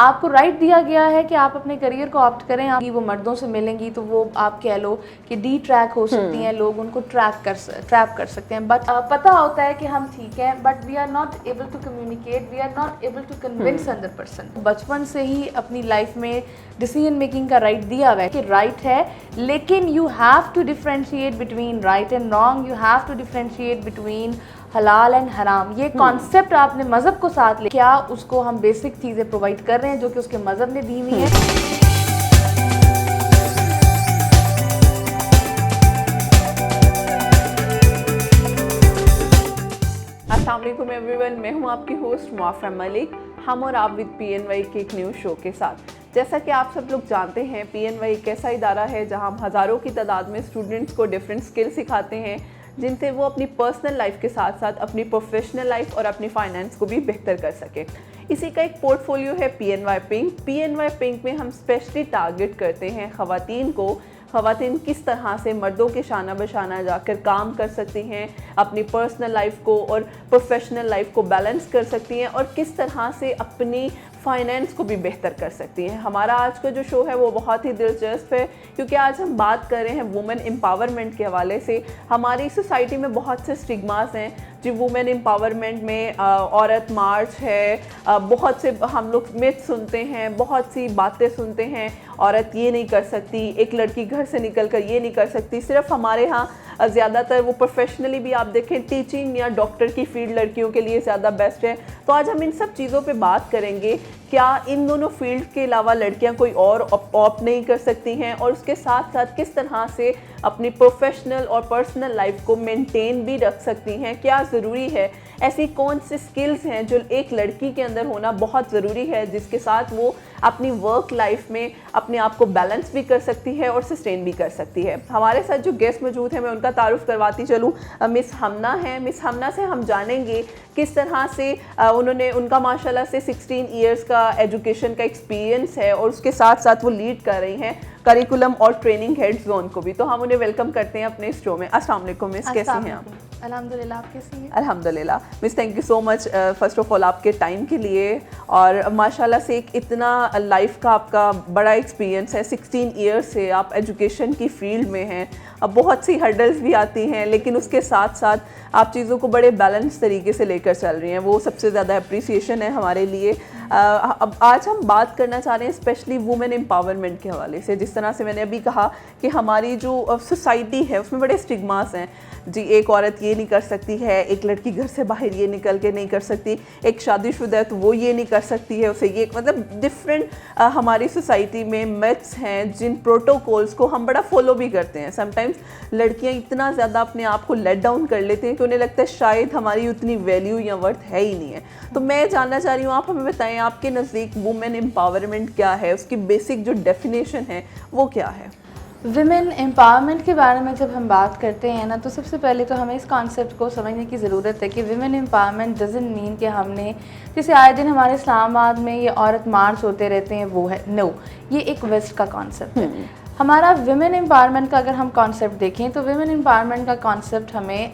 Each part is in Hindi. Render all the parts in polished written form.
आपको राइट दिया गया है कि आप अपने करियर को ऑप्ट करें। आप वो मर्दों से मिलेंगी तो वो आप कह लो कि डी ट्रैक हो सकती हैं, लोग उनको ट्रैप कर सकते हैं। बट पता होता है कि हम ठीक हैं, but we are not able to communicate, we are not able to convince other person. बचपन से ही अपनी लाइफ में डिसीजन मेकिंग का राइट दिया हुआ है कि राइट है, लेकिन you have to differentiate between right and wrong, you have to differentiate between हलाल एंड हराम। ये कॉन्सेप्ट आपने मज़हब को साथ ले, क्या उसको हम बेसिक चीज़ें प्रोवाइड कर रहे हैं जो कि उसके मज़हब ने दी हुई हैं। अस्सलाम वालेकुम एवरीवन, मैं हूं आपकी होस्ट मुआफ़ा मलिक। हम और आप विद PNY के एक न्यू शो के साथ। जैसा कि आप सब लोग जानते हैं, PNY एक ऐसा इदारा है जहां हम हज़ारों की तादाद में स्टूडेंट्स को डिफरेंट स्किल सिखाते हैं, जिनसे वो अपनी पर्सनल लाइफ के साथ साथ अपनी प्रोफेशनल लाइफ और अपनी फाइनेंस को भी बेहतर कर सके। इसी का एक पोर्टफोलियो है PNY पिंक। PNY पिंक में हम स्पेशली टारगेट करते हैं ख़वातीन को। ख़वातीन किस तरह से मर्दों के शाना बशाना जाकर काम कर सकती हैं, अपनी पर्सनल लाइफ को और प्रोफेशनल लाइफ को बैलेंस कर सकती हैं, और किस तरह से अपनी फाइनेंस को भी बेहतर कर सकती हैं। हमारा आज का जो शो है वो बहुत ही दिलचस्प है, क्योंकि आज हम बात कर रहे हैं वुमेन एम्पावरमेंट के हवाले से। हमारी सोसाइटी में बहुत से स्टिग्मास हैं जी वुमेन एम्पावरमेंट में। औरत मार्च है, बहुत से हम लोग मिथ सुनते हैं, बहुत सी बातें सुनते हैं, औरत ये नहीं कर सकती, एक लड़की घर से निकल कर ये नहीं कर सकती। सिर्फ हमारे यहाँ ज़्यादातर वो प्रोफेशनली भी आप देखें टीचिंग या डॉक्टर की फील्ड लड़कियों के लिए ज़्यादा बेस्ट है। तो आज हम इन सब चीज़ों पे बात करेंगे, क्या इन दोनों फील्ड के अलावा लड़कियां कोई और ऑप्ट नहीं कर सकती हैं, और उसके साथ साथ किस तरह से अपनी प्रोफेशनल और पर्सनल लाइफ को मेंटेन भी रख सकती हैं, क्या ज़रूरी है, ऐसी कौन सी स्किल्स हैं जो एक लड़की के अंदर होना बहुत ज़रूरी है, जिसके साथ वो अपनी वर्क लाइफ में अपने आप को बैलेंस भी कर सकती है और सस्टेन भी कर सकती है। हमारे साथ जो गेस्ट मौजूद हैं मैं उनका तारुफ करवाती चलूँ। मिस हमना है। मिस हमना से हम जानेंगे किस तरह से उनका माशाल्लाह से 16 इयर्स का एजुकेशन का एक्सपीरियंस है, और उसके साथ साथ वो लीड कर रही हैं करिकुलम और ट्रेनिंग हेड जोन को भी। तो हम उन्हें वेलकम करते हैं अपने शो में। अस्सलाम वालेकुम मिस, कैसी हैं आप? अल्हम्दुलिल्लाह, आप कैसी हैं? अल्हम्दुलिल्लाह miss, thank you so much first of all आपके टाइम के लिए, और माशाल्लाह से एक इतना लाइफ का आपका बड़ा एक्सपीरियंस है। 16 ईयर्स से आप एजुकेशन की फील्ड में हैं। अब बहुत सी हर्डल्स भी आती हैं, लेकिन उसके साथ साथ आप चीज़ों को बड़े बैलेंस तरीके से लेकर चल रही हैं, वो सबसे ज़्यादा अप्रिसिएशन है हमारे लिए। अब आज हम बात करना चाह रहे हैं स्पेशली वुमेन एम्पावरमेंट के हवाले से। जिस तरह से मैंने अभी कहा कि हमारी जो सोसाइटी है उसमें बड़े स्टिग्मास हैं जी, एक औरत ये नहीं कर सकती है, एक लड़की घर से बाहर ये निकल के नहीं कर सकती, एक शादीशुदा है तो वो ये नहीं कर सकती है, उसे ये, मतलब डिफरेंट हमारी सोसाइटी में मिथ्स हैं जिन प्रोटोकॉल्स को हम बड़ा फॉलो भी करते हैं। समटाइम्स लड़कियां इतना ज़्यादा अपने आप को लेट डाउन कर लेते हैं कि उन्हें लगता है शायद हमारी उतनी वैल्यू या वर्थ है ही नहीं है। तो मैं जानना चाह रही हूँ, आप हमें बताएं आपके नज़दीक वुमेन एम्पावरमेंट क्या है, उसकी बेसिक जो डेफिनेशन है वो क्या है? विमेन एम्पावरमेंट के बारे में जब हम बात करते हैं ना, तो सबसे पहले तो हमें इस कॉन्सेप्ट को समझने की ज़रूरत है कि विमेन एम्पावरमेंट डजंट मीन कि हमने जैसे आए दिन हमारे इस्लामाबाद में ये औरत मार्च होते रहते हैं वो है, नो, ये एक वेस्ट का कॉन्सेप्ट है। हमारा विमेन एम्पावरमेंट का अगर हम कॉन्सेप्ट देखें तो विमेन एम्पावरमेंट का कॉन्सेप्ट हमें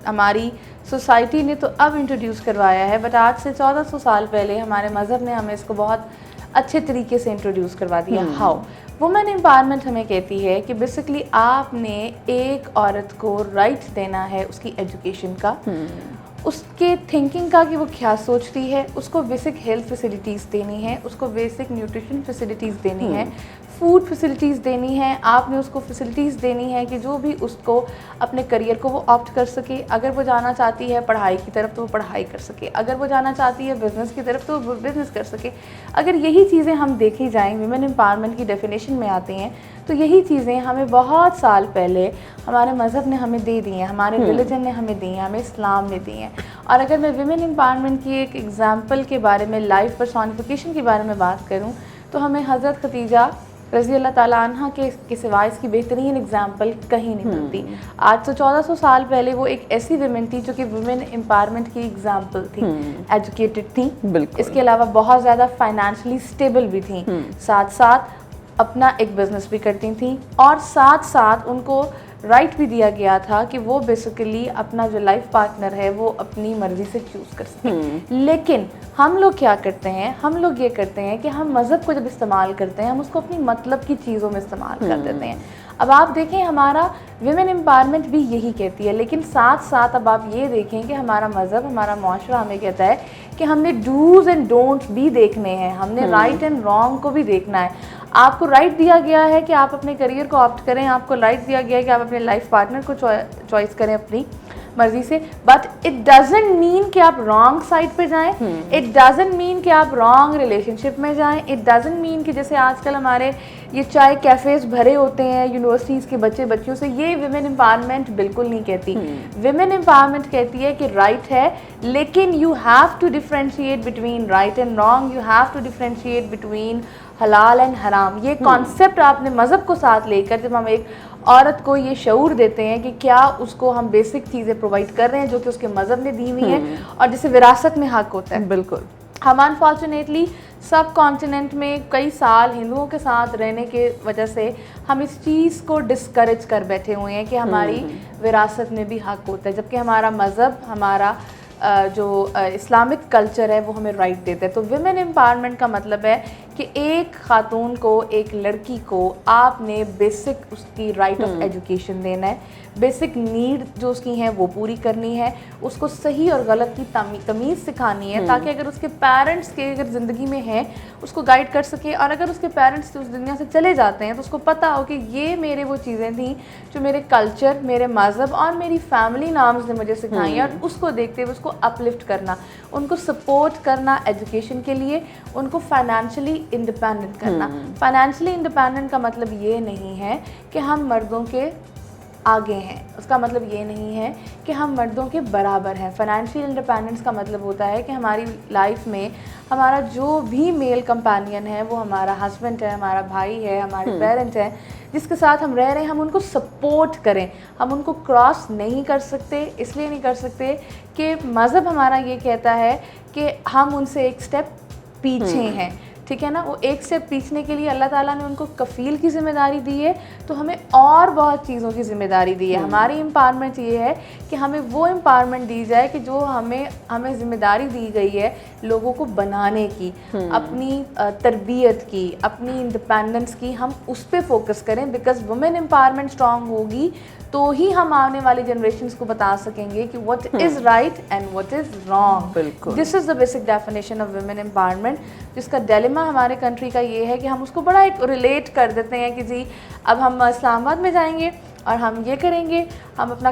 हमारी सोसाइटी ने तो अब इंट्रोड्यूस करवाया है, बट आज से 1400 साल पहले हमारे मज़हब ने हमें इसको बहुत अच्छे तरीके से इंट्रोड्यूस करवा दिया। हाउ वुमेन एम्पावरमेंट हमें कहती है कि बेसिकली आपने एक औरत को राइट देना है उसकी एजुकेशन का, उसके थिंकिंग का कि वो क्या सोचती है, उसको बेसिक हेल्थ फैसिलिटीज़ देनी है, उसको बेसिक न्यूट्रिशन फैसिलिटीज़ देनी है, फूड फैसिलिटीज़ देनी है। आपने उसको फैसिलिटीज़ देनी है कि जो भी उसको अपने करियर को वो ऑप्ट कर सके। अगर वो जाना चाहती है पढ़ाई की तरफ तो वो पढ़ाई कर सके, अगर वो जाना चाहती है बिज़नेस की तरफ तो वो बिज़नेस कर सके। अगर यही चीज़ें हम देखी जाएँ विमेन एम्पावरमेंट की डेफिनेशन में आती हैं, तो यही चीज़ें हमें बहुत साल पहले हमारे मज़हब ने हमें दे दी हैं, हमारे रिलीजन ने हमें दी हैं, हमें इस्लाम ने दी हैं। और अगर मैं विमेन एम्पावरमेंट की एक एग्ज़ाम्पल के बारे में, लाइफ पर्सोनिफिकेशन के बारे में बात करूँ, तो हमें हज़रत खदीजा रज़ी अल्लाह ताला अन्हा के सिवाय इसकी बेहतरीन एग्जाम्पल कहीं नहीं मिलती। आज से 1400 साल पहले वो एक ऐसी विमेन थी जो कि वुमेन एम्पावरमेंट की एग्जाम्पल थी, एजुकेटेड थी, इसके अलावा बहुत ज़्यादा फाइनेंशियली स्टेबल भी थी, साथ साथ अपना एक बिज़नेस भी करती थी, और साथ साथ उनको राइट भी दिया गया था कि वो बेसिकली अपना जो लाइफ पार्टनर है वो अपनी मर्जी से चूज़ कर सकें। लेकिन हम लोग क्या करते हैं, हम लोग ये करते हैं कि हम मज़हब को जब इस्तेमाल करते हैं हम उसको अपनी मतलब की चीज़ों में इस्तेमाल कर देते हैं। अब आप देखें हमारा विमेन एम्पावरमेंट भी यही कहती है, लेकिन साथ साथ अब आप ये देखें कि हमारा मज़हब, हमारा मुआशरा हमें कहता है कि हमने डूज़ एंड डोंट्स भी देखने हैं, हमने राइट एंड रॉन्ग को भी देखना है। आपको राइट दिया गया है कि आप अपने करियर को ऑप्ट करें, आपको राइट दिया गया है कि आप अपने लाइफ पार्टनर को चॉइस करें अपनी मर्जी से, बट इट डजंट मीन कि आप रॉन्ग साइड पे जाएं, इट डजंट मीन कि आप रॉन्ग रिलेशनशिप में जाएं, इट डजंट मीन कि जैसे आजकल हमारे ये चाय कैफ़ेज़ भरे होते हैं यूनिवर्सिटीज़ के बच्चियों से, ये विमेन एम्पावरमेंट बिल्कुल नहीं कहती। विमेन एम्पावरमेंट कहती है कि राइट है, लेकिन you have to differentiate between right and wrong, you have to differentiate between हलाल एंड हराम। ये कॉन्सेप्ट आपने मज़हब को साथ लेकर जब हम एक औरत को ये शऊर देते हैं कि क्या उसको हम बेसिक चीज़ें प्रोवाइड कर रहे हैं जो कि उसके मज़हब ने दी हुई है और जिसे विरासत में हक होता है। बिल्कुल। हम अनफॉर्चुनेटली सब कॉन्टिनेंट में कई साल हिंदुओं के साथ रहने के वजह से हम इस चीज़ को डिस्करेज कर बैठे हुए हैं कि हमारी विरासत में भी हक होता है, जबकि हमारा मज़हब, हमारा जो इस्लामिक कल्चर है वो हमें राइट देता है। तो विमेन एम्पावरमेंट का मतलब है कि एक खातून को, एक लड़की को आपने बेसिक उसकी राइट ऑफ एजुकेशन देना है, बेसिक नीड जो उसकी हैं वो पूरी करनी है, उसको सही और गलत की तमीज़ सिखानी है, ताकि अगर उसके पेरेंट्स के अगर ज़िंदगी में हैं उसको गाइड कर सके, और अगर उसके पेरेंट्स उस दुनिया से चले जाते हैं तो उसको पता हो कि ये मेरे वो चीज़ें थी जो मेरे कल्चर, मेरे मज़हब और मेरी फैमिली नॉर्म्स ने मुझे सिखाई, और उसको देखते हुए उसको अपलिफ्ट करना, उनको सपोर्ट करना एजुकेशन के लिए, उनको फाइनेंशियली इंडिपेंडेंट करना। फाइनेंशियली इंडिपेंडेंट का मतलब ये नहीं है कि हम मर्दों के आगे हैं, उसका मतलब ये नहीं है कि हम मर्दों के बराबर हैं। फाइनेंशियल इंडिपेंडेंस का मतलब होता है कि हमारी लाइफ में हमारा जो भी मेल कंपेनियन है वो हमारा हस्बैंड है, हमारा भाई है, हमारे पेरेंट हैं, जिसके साथ हम रह रहे हैं, हम उनको सपोर्ट करें। हम उनको क्रॉस नहीं कर सकते, इसलिए नहीं कर सकते कि मज़हब हमारा ये कहता है कि हम उनसे एक स्टेप पीछे हैं, ठीक है ना। वो एक स्टेप पीछने के लिए अल्लाह ताला ने उनको कफ़ील की ज़िम्मेदारी दी है, तो हमें और बहुत चीज़ों की ज़िम्मेदारी दी है। हमारी एम्पावरमेंट ये है कि हमें वो एम्पावरमेंट दी जाए कि जो हमें ज़िम्मेदारी दी गई है लोगों को बनाने की, अपनी तरबियत की, अपनी इंडिपेंडेंस की, हम उस पर फोकस करें। बिकॉज वुमेन एम्पावरमेंट स्ट्रॉन्ग होगी तो ही हम आने वाली जनरेशन्स को बता सकेंगे कि what is right and what is wrong. This is the basic definition of women empowerment, जिसका डिलेमा हमारे कंट्री का ये है कि हम उसको बड़ा एक रिलेट कर देते हैं कि जी अब हम इस्लामाबाद में जाएंगे और हम ये करेंगे, हम अपना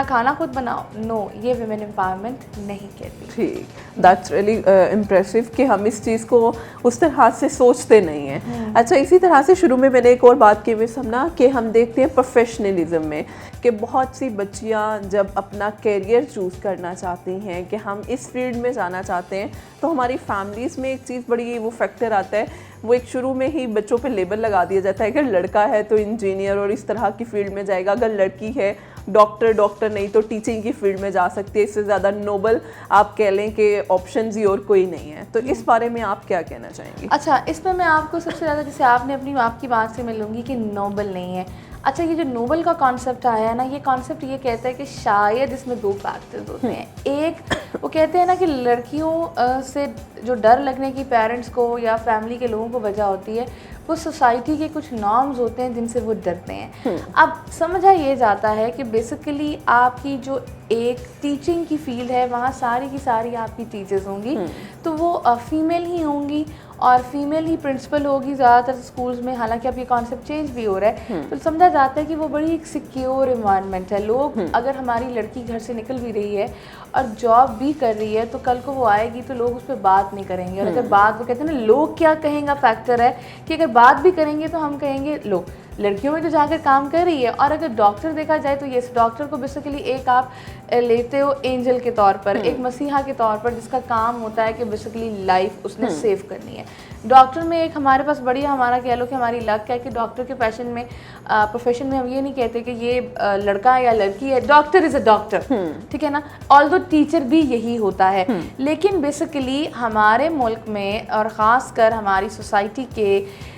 खाना खुद बनाओ। नो, ये वुमेन एम्पावरमेंट नहीं कहती। ठीक, दैट्स रियली इम्प्रेसिव कि हम इस चीज़ को उस तरह से सोचते नहीं हैं। अच्छा, इसी तरह से शुरू में मैंने एक और बात की हुई समझा कि हम देखते हैं प्रोफेशनलिज्म में कि बहुत सी बच्चियां जब अपना कैरियर चूज़ करना चाहती हैं कि हम इस फील्ड में जाना चाहते हैं, तो हमारी फैमिलीज़ में एक चीज़ बड़ी वो फैक्टर आता है, वो एक शुरू में ही बच्चों पे लेबल लगा दिया जाता है कि लड़का है तो इंजीनियर और इस तरह की फील्ड में जाएगा, अगर लड़की है डॉक्टर नहीं तो टीचिंग की फील्ड में जा सकती है। इससे ज़्यादा नोबल आप कह लें कि ऑप्शंस ही और कोई नहीं है। तो इस बारे में आप क्या कहना चाहेंगी? अच्छा, इसमें मैं आपको सबसे ज़्यादा, जैसे आपने आपकी बात से मिलूँगी कि नोबल नहीं है। अच्छा, ये जो नोबल का कॉन्सेप्ट आया है ना, ये कॉन्सेप्ट ये कहता है कि शायद इसमें दो फैक्टर्स होते हैं। एक, वो कहते हैं ना कि लड़कियों से जो डर लगने की पेरेंट्स को या फैमिली के लोगों को वजह होती है, वो सोसाइटी के कुछ नॉर्म्स होते हैं जिनसे वो डरते हैं। अब समझा ये जाता है कि बेसिकली आपकी जो एक टीचिंग की फील्ड है वहाँ सारी की सारी आपकी टीचर्स होंगी, तो वो फीमेल ही होंगी और फीमेल ही प्रिंसिपल होगी ज़्यादातर स्कूल्स में। हालांकि अब ये कॉन्सेप्ट चेंज भी हो रहा है, तो समझा जाता है कि वो बड़ी एक सिक्योर इन्वायरमेंट है। लोग, अगर हमारी लड़की घर से निकल भी रही है और जॉब भी कर रही है, तो कल को वो आएगी तो लोग उस पर बात नहीं करेंगे। और अगर बात, वो कहते हैं ना लोग क्या कहेंगे फैक्टर है, कि अगर बात भी करेंगे तो हम कहेंगे लो लड़कियों में तो जाकर काम कर रही है। और अगर डॉक्टर देखा जाए तो ये डॉक्टर को बेसिकली एक आप लेते हो एंजल के तौर पर, एक मसीहा के तौर पर, जिसका काम होता है कि बेसिकली लाइफ उसने सेव करनी है। डॉक्टर में एक हमारे पास बढ़िया, हमारा कह लो कि हमारी लक है कि डॉक्टर के प्रोफेशन में हम ये नहीं कहते कि ये लड़का है या लड़की है, डॉक्टर इज़ अ डॉक्टर, ठीक है ना। ऑल्दो टीचर भी यही होता है, लेकिन बेसिकली हमारे मुल्क में और ख़ासकर हमारी सोसाइटी के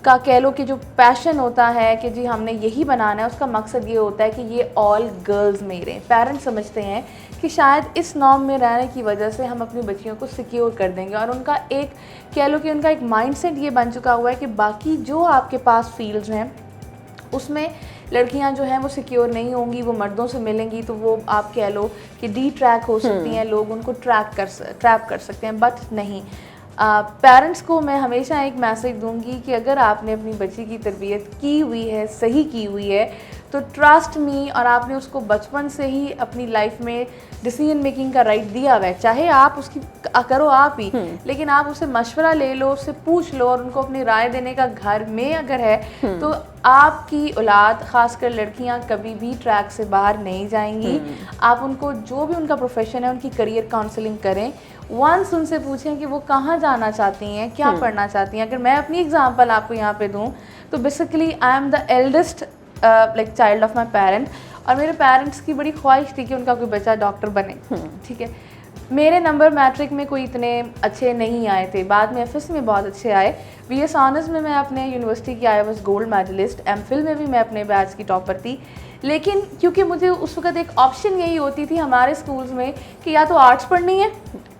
का कह लो कि जो पैशन होता है कि जी हमने यही बनाना है, उसका मकसद ये होता है कि ये ऑल गर्ल्स मेरे पेरेंट्स समझते हैं कि शायद इस नॉर्म में रहने की वजह से हम अपनी बच्चियों को सिक्योर कर देंगे, और उनका एक कह लो कि उनका एक माइंडसेट ये बन चुका हुआ है कि बाकी जो आपके पास फील्ड्स हैं उसमें लड़कियां जो हैं वो सिक्योर नहीं होंगी, वो मर्दों से मिलेंगी तो वो आप कह लो कि डी ट्रैक हो सकती हैं, लोग उनको ट्रैप कर सकते हैं, बट नहीं। पेरेंट्स को मैं हमेशा एक मैसेज दूंगी कि अगर आपने अपनी बच्ची की तरबियत की हुई है, सही की हुई है, तो ट्रस्ट मी, और आपने उसको बचपन से ही अपनी लाइफ में डिसीजन मेकिंग का राइट दिया हुआ है, चाहे आप उसकी करो आप ही, लेकिन आप उससे मशवरा ले लो, उससे पूछ लो, और उनको अपनी राय देने का घर में अगर है तो आपकी औलाद, खासकर लड़कियां, कभी भी ट्रैक से बाहर नहीं जाएंगी। आप उनको जो भी उनका प्रोफेशन है उनकी करियर काउंसलिंग करें, वंस उनसे पूछें कि वो कहाँ जाना चाहती हैं, क्या पढ़ना चाहती हैं। अगर मैं अपनी एग्जांपल आपको यहाँ पे दूँ तो basically I am the eldest like child of my parent, और मेरे पेरेंट्स की बड़ी ख्वाहिश थी कि उनका कोई बच्चा डॉक्टर बने। ठीक है, मेरे नंबर मैट्रिक में कोई इतने अच्छे नहीं आए थे, बाद में एफएस में बहुत अच्छे आए। बीएस ऑनर्स में मैं अपने यूनिवर्सिटी की I was gold medallist, MPhil में भी मैं अपने बैच की टॉपर थी। लेकिन क्योंकि मुझे उस वक्त एक ऑप्शन यही होती थी हमारे स्कूल्स में कि या तो आर्ट्स पढ़नी है,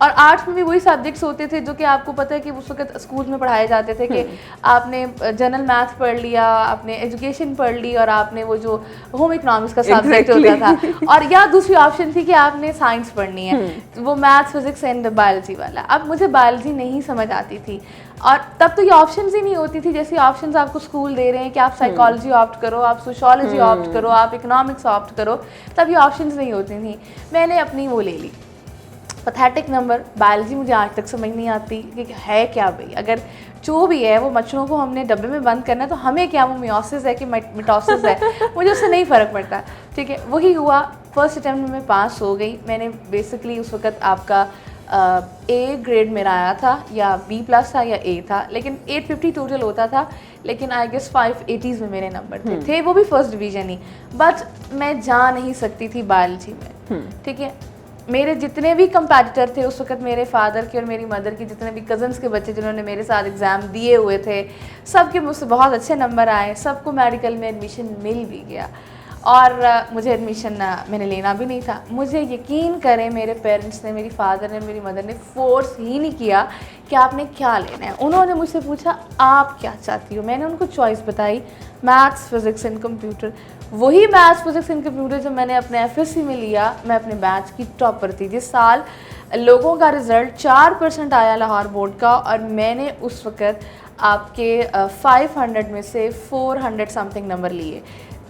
और आर्ट्स में भी वही सब्जेक्ट्स होते थे जो कि आपको पता है कि उस वक्त स्कूल में पढ़ाए जाते थे कि आपने जनरल मैथ पढ़ लिया, आपने एजुकेशन पढ़ ली, और आपने वो जो होम इकोनॉमिक्स का सब्जेक्ट होता था, और या दूसरी ऑप्शन थी कि आपने साइंस पढ़नी है, वो मैथ्स, फिजिक्स एंड बायोलॉजी वाला। अब मुझे बायोलॉजी नहीं समझ आती थी, और तब तो ये ऑप्शंस ही नहीं होती थी जैसी ऑप्शंस आपको स्कूल दे रहे हैं कि आप साइकोलॉजी ऑप्ट करो, आप सोशियोलॉजी ऑप्ट करो, आप इकोनॉमिक्स ऑप्ट करो, तब ये ऑप्शंस नहीं होती थी। मैंने अपनी वो ले ली, पैथेटिक नंबर। बायोलॉजी मुझे आज तक समझ नहीं आती कि है क्या भाई, अगर जो भी है वो मच्छरों को हमने डब्बे में बंद करना है तो हमें क्या, वो मियोसिस है कि मिटोसिस है, मुझे उससे नहीं फ़र्क पड़ता। ठीक है, वही हुआ, फर्स्ट अटैम्प्ट में मैं पास हो गई। मैंने बेसिकली उस वक्त आपका ए ग्रेड मेरा आया था, या बी प्लस था, या ए था, लेकिन 850 टोटल होता था, लेकिन आई गेस 580s में मेरे नंबर थे, वो भी फर्स्ट डिवीज़न ही। बट मैं जा नहीं सकती थी बायोलॉजी में। ठीक है, मेरे जितने भी कंपैटिटर थे उस वक्त, मेरे फादर के और मेरी मदर के जितने भी कज़न्स के बच्चे जिन्होंने मेरे साथ एग्ज़ाम दिए हुए थे, सबके मुझसे बहुत अच्छे नंबर आए, सबको मेडिकल में एडमिशन मिल भी गया, और मुझे एडमिशन मैंने लेना भी नहीं था। मुझे यकीन करें, मेरे पेरेंट्स ने, मेरी फादर ने, मेरी मदर ने फोर्स ही नहीं किया कि आपने क्या लेना है। उन्होंने मुझसे पूछा आप क्या चाहती हो, मैंने उनको चॉइस बताई, मैथ्स, फिज़िक्स एंड कंप्यूटर। वही मैथ्स, फिज़िक्स एंड कंप्यूटर जब मैंने अपने एफएससी में लिया, मैं अपने बैच की टॉपर थी। जिस साल लोगों का रिज़ल्ट 4% आया लाहौर बोर्ड का, और मैंने उस वक़्त आपके 500 में से 400 समथिंग नंबर लिए।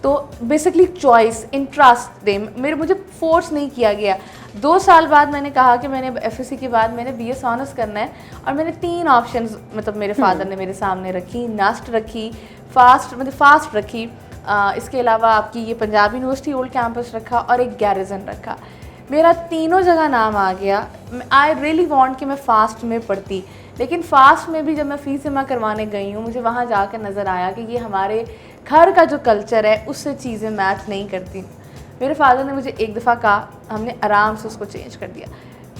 तो बेसिकली चॉइस, इंटरेस्ट दे, मुझे फोर्स नहीं किया गया। 2 साल बाद मैंने कहा कि मैंने एफएससी के बाद मैंने बीएस ऑनर्स करना है, और मैंने 3 ऑप्शंस मतलब मेरे फादर ने मेरे सामने रखी, नस्ट रखी, फास्ट रखी, इसके अलावा आपकी ये पंजाब यूनिवर्सिटी ओल्ड कैंपस रखा, और एक गैरिजन रखा। मेरा तीनों जगह नाम आ गया। आई रियली वांट कि मैं फ़ास्ट में पढ़ती, लेकिन फ़ास्ट में भी जब मैं फ़ीस जमा करवाने गई हूँ, मुझे वहाँ जाकर नज़र आया कि ये हमारे घर का जो कल्चर है उससे चीज़ें मैच नहीं करती। मेरे फादर ने मुझे एक दफ़ा कहा, हमने आराम से उसको चेंज कर दिया।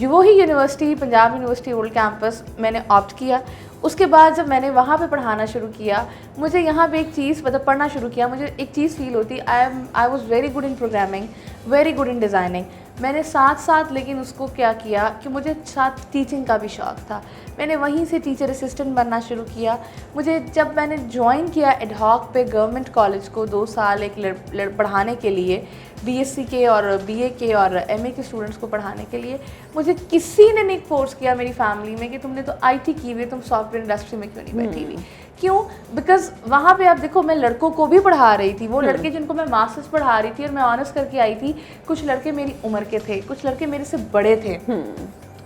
जो वही university, Punjab university old campus मैंने ऑप्ट किया। उसके बाद जब मैंने वहाँ पे पढ़ाना शुरू किया, मुझे यहाँ पे एक चीज़ मतलब पढ़ना शुरू किया, मुझे एक चीज़ फील होती, I was very good in programming, very good in designing. मैंने साथ साथ लेकिन उसको क्या किया कि मुझे साथ टीचिंग का भी शौक़ था। मैंने वहीं से टीचर असिस्टेंट बनना शुरू किया। मुझे जब मैंने ज्वाइन किया एडहॉक पे गवर्नमेंट कॉलेज को 2 साल एक पढ़ाने के लिए, बीएससी के और बीए के और एमए के स्टूडेंट्स को पढ़ाने के लिए, मुझे किसी ने नहीं फोर्स किया मेरी फैमिली में कि तुमने तो आईटी की हुई, तुम सॉफ्टवेयर इंडस्ट्री में क्यों नहीं बैठी हुई। क्यों? बिकॉज वहाँ पे आप देखो, मैं लड़कों को भी पढ़ा रही थी। वो लड़के जिनको मैं मास्टर्स पढ़ा रही थी और मैं ऑनर्स करके आई थी, कुछ लड़के मेरी उम्र के थे, कुछ लड़के मेरे से बड़े थे।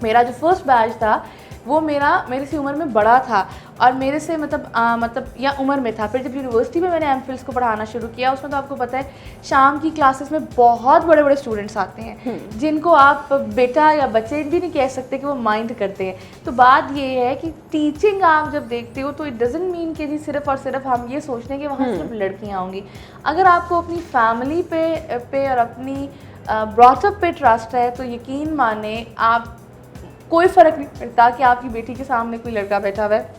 मेरा जो फर्स्ट बैच था वो मेरे से उम्र में बड़ा था, और मेरे से मतलब या उम्र में था। फिर जब यूनिवर्सिटी में मैंने एमफिल्स को पढ़ाना शुरू किया, उसमें तो आपको पता है शाम की क्लासेस में बहुत बड़े बड़े स्टूडेंट्स आते हैं, जिनको आप बेटा या बच्चे भी नहीं कह सकते कि वो माइंड करते हैं। तो बात ये है कि टीचिंग आप जब देखते हो तो इट डजंट मीन कि जी सिर्फ और सिर्फ हम ये सोचते हैं कि वहाँ सिर्फ लड़कियाँ होंगी। अगर आपको अपनी फैमिली पे और अपनी ब्रॉटअप पे ट्रस्ट है तो यकीन माने आप, कोई फ़र्क नहीं पड़ता कि आपकी बेटी के सामने कोई लड़का बैठा हुआ है,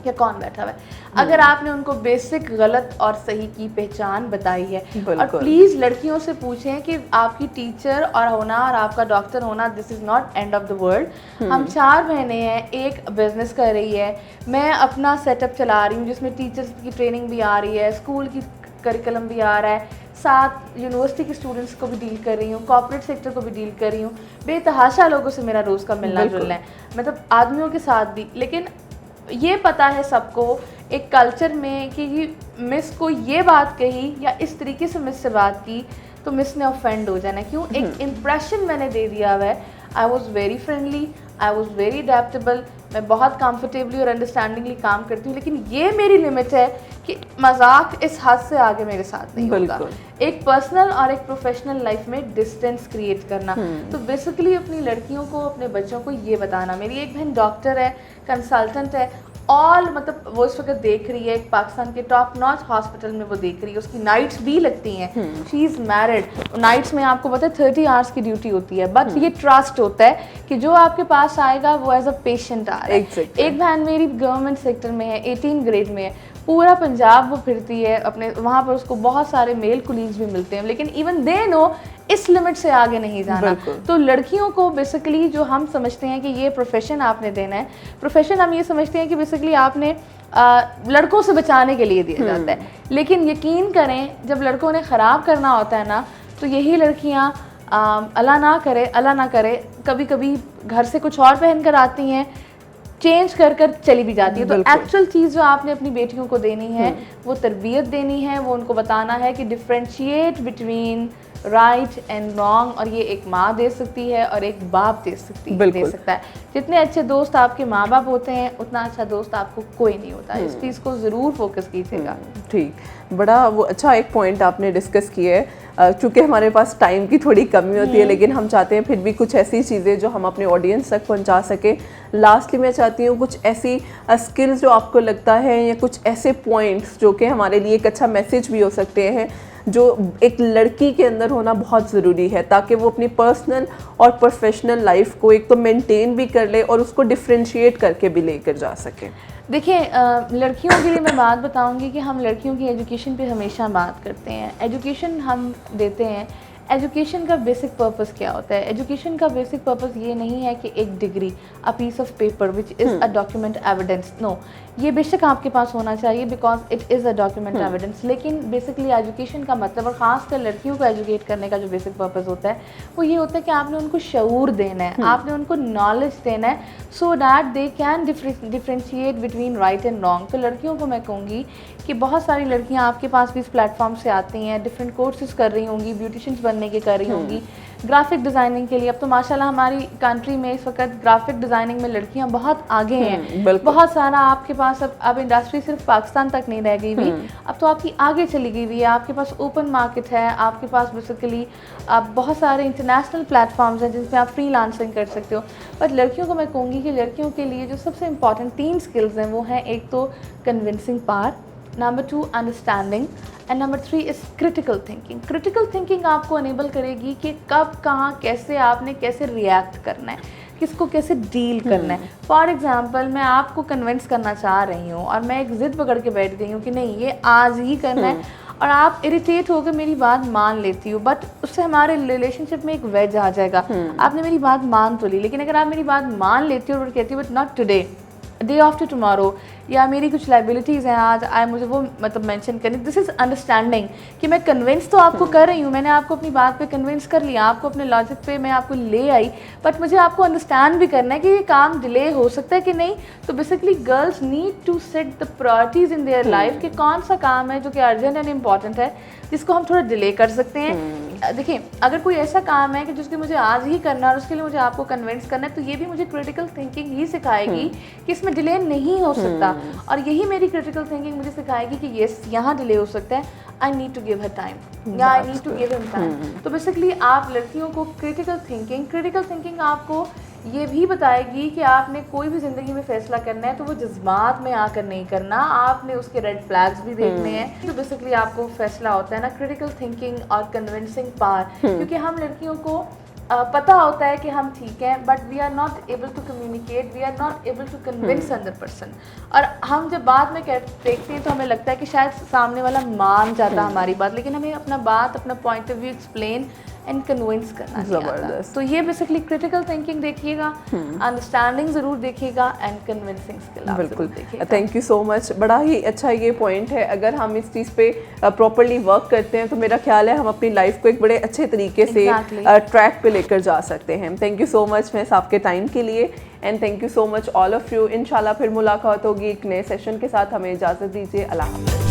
या कौन बैठा हुआ है। अगर आपने उनको बेसिक गलत और सही की पहचान बताई है, और प्लीज़ लड़कियों से पूछें कि आपकी टीचर और होना और आपका डॉक्टर होना this is not end of the world. हम 4 बहनें हैं, एक बिजनेस कर रही है, मैं अपना सेटअप चला रही हूँ जिसमें टीचर्स की ट्रेनिंग भी आ रही है, स्कूल की करिकुलम भी आ रहा है, साथ यूनिवर्सिटी के स्टूडेंट्स को भी डील कर रही हूँ, कॉर्पोरेट सेक्टर को भी डील कर रही हूँ, बेतहाशा लोगों से मेरा रोज़ का मिलना जुलना है, मतलब आदमियों के साथ भी। लेकिन ये पता है सबको एक कल्चर में कि मिस को ये बात कही या इस तरीके से मिस से बात की तो मिस ने ऑफेंड हो जाना। क्यों? एक इम्प्रेशन मैंने दे दिया हुआ है। I was very friendly, I was very adaptable, मैं बहुत कंफर्टेबली और अंडरस्टैंडिंगली काम करती हूँ, लेकिन ये मेरी लिमिट है कि मजाक इस हद से आगे मेरे साथ नहीं होगा। एक पर्सनल और एक प्रोफेशनल लाइफ में डिस्टेंस क्रिएट करना। तो बेसिकली अपनी लड़कियों को, अपने बच्चों को ये बताना। मेरी एक बहन डॉक्टर है, कंसल्टेंट है, ऑल मतलब वो इस वक्त देख रही है एक पाकिस्तान के टॉप नॉच हॉस्पिटल में वो देख रही है, उसकी नाइट्स भी लगती हैं, शी इज़ मैरिड। नाइट्स में आपको पता है 30 आवर्स की ड्यूटी होती है, बट ये ट्रस्ट होता है कि जो आपके पास आएगा वो एज अ पेशेंट आ रहा है। एक बहन मेरी गवर्नमेंट सेक्टर में है, 18 ग्रेड में है, पूरा पंजाब वो फिरती है अपने, वहाँ पर उसको बहुत सारे मेल कुलीग्स भी मिलते हैं, लेकिन इवन दे नो इस लिमिट से आगे नहीं जाना। तो लड़कियों को बेसिकली जो हम समझते हैं कि ये प्रोफेशन आपने देना है, प्रोफेशन हम ये समझते हैं कि बेसिकली आपने लड़कों से बचाने के लिए दिया जाता है, लेकिन यकीन करें जब लड़कों ने ख़राब करना होता है ना, तो यही लड़कियाँ अल्लाह ना करे कभी कभी घर से कुछ और पहन कर आती हैं, चेंज कर कर चली भी जाती है। तो एक्चुअल चीज़ जो आपने अपनी बेटियों को देनी है वो तरबियत देनी है, वो उनको बताना है कि differentiate between right and wrong, और ये एक माँ दे सकती है और एक बाप दे सकता है। जितने अच्छे दोस्त आपके माँ बाप होते हैं उतना अच्छा दोस्त आपको कोई नहीं होता। इस चीज़ को ज़रूर फोकस कीजिएगा। ठीक, बड़ा वो अच्छा एक पॉइंट आपने डिस्कस किया है। चूँकि हमारे पास टाइम की थोड़ी कमी होती है, लेकिन हम चाहते हैं फिर भी कुछ ऐसी चीज़ें जो हम अपने ऑडियंस तक पहुंचा सकें। लास्टली मैं चाहती हूँ कुछ ऐसी स्किल्स जो आपको लगता है या कुछ ऐसे पॉइंट्स जो कि हमारे लिए एक अच्छा मैसेज भी हो सकते हैं, जो एक लड़की के अंदर होना बहुत ज़रूरी है ताकि वो अपनी पर्सनल और प्रोफेशनल लाइफ को एक तो मेंटेन भी कर ले और उसको डिफ्रेंशिएट करके भी लेकर जा सके। देखिए लड़कियों के लिए मैं बात बताऊंगी कि हम लड़कियों की एजुकेशन पे हमेशा बात करते हैं, एजुकेशन हम देते हैं। एजुकेशन का बेसिक पर्पस क्या होता है? एजुकेशन का बेसिक पर्पस ये नहीं है कि एक degree, a piece of paper which is a document evidence, no, ये बेशक आपके पास होना चाहिए because it is a document evidence, लेकिन बेसिकली एजुकेशन का मतलब, और ख़ासकर लड़कियों को एजुकेट करने का जो बेसिक पर्पस होता है वो ये होता है कि आपने उनको शऊर देना है, आपने उनको नॉलेज देना है, so that they can differentiate between right and wrong. तो लड़कियों को मैं कहूँगी कि बहुत सारी लड़कियाँ आपके पास भी इस प्लेटफॉर्म से आती हैं, डिफरेंट कोर्सेज कर रही होंगी, ब्यूटिशियंस बनने के कर रही होंगी, ग्राफिक डिज़ाइनिंग के लिए। अब तो माशाल्लाह हमारी कंट्री में इस वक्त ग्राफिक डिज़ाइनिंग में लड़कियां बहुत आगे हैं, बहुत सारा आपके पास अब इंडस्ट्री सिर्फ पाकिस्तान तक नहीं रह गई हुई, अब तो आपकी आगे चली गई हुई है, आपके पास ओपन मार्केट है, आपके पास बेसिकली आप बहुत सारे इंटरनेशनल प्लेटफॉर्म्स हैं जिसमें आप फ्रीलांसिंग कर सकते हो। बट लड़कियों को मैं कहूँगी कि लड़कियों के लिए जो सबसे इंपॉर्टेंट 3 स्किल्स हैं वो हैं, एक तो convincing power, number 2 understanding, and number 3 is critical thinking. Critical thinking आपको अनेबल करेगी कि कब, कहाँ, कैसे आपने कैसे रिएक्ट करना है, किसको कैसे डील करना है। फॉर एग्जांपल मैं आपको कन्विंस करना चाह रही हूँ और मैं एक ज़िद पकड़ के बैठ गई हूँ कि नहीं ये आज ही करना है, और आप इरिटेट होकर मेरी बात मान लेती हो, बट उससे हमारे रिलेशनशिप में एक वेज आ जाएगा। आपने मेरी बात मान तो ली, लेकिन अगर आप मेरी बात मान लेती हो और कहती हो but not today, day after tomorrow, या मेरी कुछ लाइबिलिटीज़ हैं आज मुझे वो मतलब मेंशन करनी, दिस इज़ अंडरस्टैंडिंग कि मैं कन्विंस तो आपको कर रही हूँ, मैंने आपको अपनी बात पे कन्विंस कर लिया, आपको अपने लॉजिक पे मैं आपको ले आई, बट मुझे आपको अंडरस्टैंड भी करना है कि ये काम डिले हो सकता है कि नहीं। तो basically girls need to set the priorities in their life कि कौन सा काम है जो कि अर्जेंट एंड इम्पॉर्टेंट है, जिसको हम थोड़ा डिले कर सकते हैं। देखिए अगर कोई ऐसा काम है कि जिसको मुझे आज ही करना है और उसके लिए मुझे आपको कन्विंस करना है, तो ये भी मुझे क्रिटिकल थिंकिंग ही सिखाएगी कि इसमें डिले नहीं हो सकता, और यही मेरी क्रिटिकल थिंकिंग मुझे सिखाएगी कि यस यहाँ डिले हो सकता है, I need to give her time या I need to give him time. तो बेसिकली आप लड़कियों को क्रिटिकल थिंकिंग आपको ये भी बताएगी कि आपने कोई भी ज़िंदगी में फैसला करना है तो वो जज्बात में आकर नहीं करना, आपने उसके रेड फ्लैग्स भी देखने हैं। तो बेसिकली आपको फैसला होता है ना क्रिटिकल थिंकिंग और कन्विंसिंग पावर, क्योंकि हम लड़कियों को पता होता है कि हम ठीक हैं, but we are not able to communicate, we are not able to convince 100%। और हम जब बाद में देखते हैं तो हमें लगता है कि शायद सामने वाला मान जाता हमारी बात, लेकिन हमें अपना point of view explain and convince करना नहीं आता। ज़बरदस्त। तो ये बेसिकली क्रिटिकल थिंकिंग देखिएगा, अंडरस्टैंडिंग ज़रूर देखिएगा एंड कन्विंसिंग स्किल आप बिल्कुल। ज़रूर देखिएगा। थैंक यू सो मच, बड़ा ही अच्छा ये पॉइंट है। अगर हम इस चीज़ पे प्रॉपरली वर्क करते हैं तो मेरा ख्याल है हम अपनी लाइफ को एक बड़े अच्छे तरीके से ट्रैक पे लेकर जा सकते हैं। Thank you so much miss आपके टाइम के लिए, and thank you so much all of you. इंशाल्लाह फिर मुलाकात होगी एक नए सेशन के साथ। हमें इजाज़त दीजिए। अल्लाह हाफ़िज़।